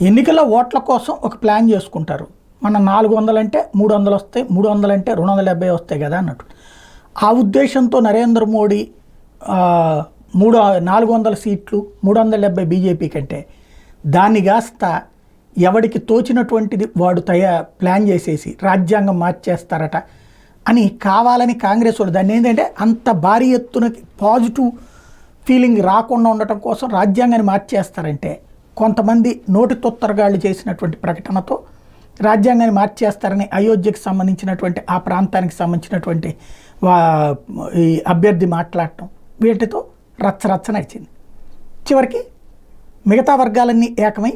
ఎన్నికల ఓట్ల కోసం ఒక ప్లాన్ చేసుకుంటారు. మన 400 అంటే 300 వస్తాయి, 300 అంటే 270 వస్తాయి కదా అన్నట్టు. ఆ ఉద్దేశంతో నరేంద్ర మోడీ 400 సీట్లు 370 బీజేపీ కంటే దాన్ని కాస్త ఎవడికి తోచినటువంటిది వాడు ప్లాన్ చేసేసి రాజ్యాంగం మార్చేస్తారట అని కావాలని కాంగ్రెస్ వాళ్ళు దాన్ని ఏంటంటే అంత భారీ ఎత్తున పాజిటివ్ ఫీలింగ్ రాకుండా ఉండటం కోసం రాజ్యాంగాన్ని మార్చేస్తారంటే కొంతమంది నోటి తొత్తరగాళ్ళు చేసినటువంటి ప్రకటనతో రాజ్యాంగాన్ని మార్చేస్తారని అయోధ్యకు సంబంధించినటువంటి ఆ ప్రాంతానికి సంబంధించినటువంటి ఈ అభ్యర్థి మాట్లాడటం వీటితో రచ్చ నడిచింది. చివరికి మిగతా వర్గాలన్నీ ఏకమై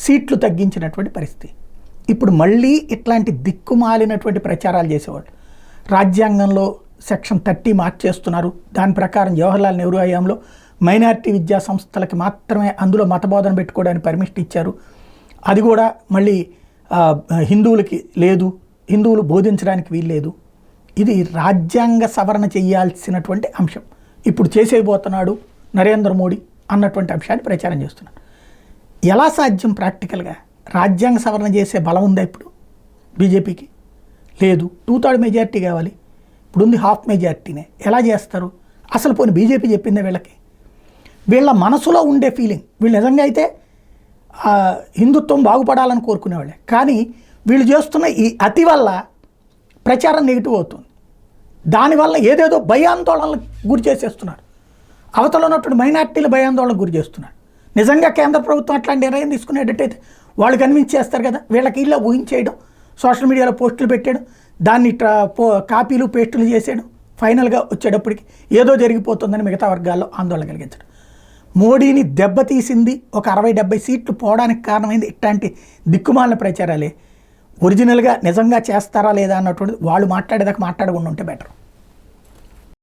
సీట్లు తగ్గించినటువంటి పరిస్థితి. ఇప్పుడు మళ్ళీ ఇట్లాంటి దిక్కుమాలినటువంటి ప్రచారాలు చేసేవాళ్ళు రాజ్యాంగంలో సెక్షన్ 30 మార్చేస్తున్నారు. దాని ప్రకారం జవహర్లాల్ నెహ్రూ హయాంలో మైనారిటీ విద్యా సంస్థలకి మాత్రమే అందులో మతబోధన పెట్టుకోవడానికి పర్మిషన్ ఇచ్చారు. అది కూడా మళ్ళీ హిందువులకి లేదు, హిందువులు బోధించడానికి వీల్లేదు. ఇది రాజ్యాంగ సవరణ చేయాల్సినటువంటి అంశం. ఇప్పుడు చేసేయబోతున్నాడు నరేంద్ర మోడీ అన్నటువంటి అంశాన్ని ప్రచారం చేస్తున్నాడు. ఎలా సాధ్యం ప్రాక్టికల్గా? రాజ్యాంగ సవరణ చేసే బలం ఉందా ఇప్పుడు బీజేపీకి? లేదు. 2/3 మెజారిటీ కావాలి. ఇప్పుడు ఉంది హాఫ్ మెజారిటీనే. ఎలా చేస్తారు? అసలు పోనీ బీజేపీ చెప్పిందే వీళ్ళకి? వీళ్ళ మనసులో ఉండే ఫీలింగ్, వీళ్ళు నిజంగా అయితే హిందుత్వం బాగుపడాలని కోరుకునేవాళ్ళే. కానీ వీళ్ళు చేస్తున్న ఈ అతి వల్ల ప్రచారం నెగిటివ్ అవుతుంది. దానివల్ల ఏదేదో భయాందోళనలకు గురి చేసేస్తున్నారు. అవతల ఉన్నటువంటి మైనార్టీలు భయాందోళనకు గురి చేస్తున్నారు. నిజంగా కేంద్ర ప్రభుత్వం అట్లాంటి నిర్ణయం తీసుకునేటట్టయితే వాళ్ళు కన్విన్స్ చేస్తారు కదా. వీళ్ళకి ఇలా ఊహించేయడం, సోషల్ మీడియాలో పోస్టులు పెట్టాడు, దాన్ని కాపీలు పేస్టులు చేసాడు, ఫైనల్గా వచ్చేటప్పటికి ఏదో జరిగిపోతుందని మిగతా వర్గాల్లో ఆందోళన కలిగించడం. మోడీని దెబ్బతీసింది ఒక 60-70 సీట్లు పోవడానికి కారణమైంది ఇట్లాంటి దిక్కుమాలిన ప్రచారాలే. ఒరిజినల్గా నిజంగా చేస్తారా లేదా అన్నటువంటిది వాళ్ళు మాట్లాడేదాకా మాట్లాడకుండా ఉంటే బెటర్.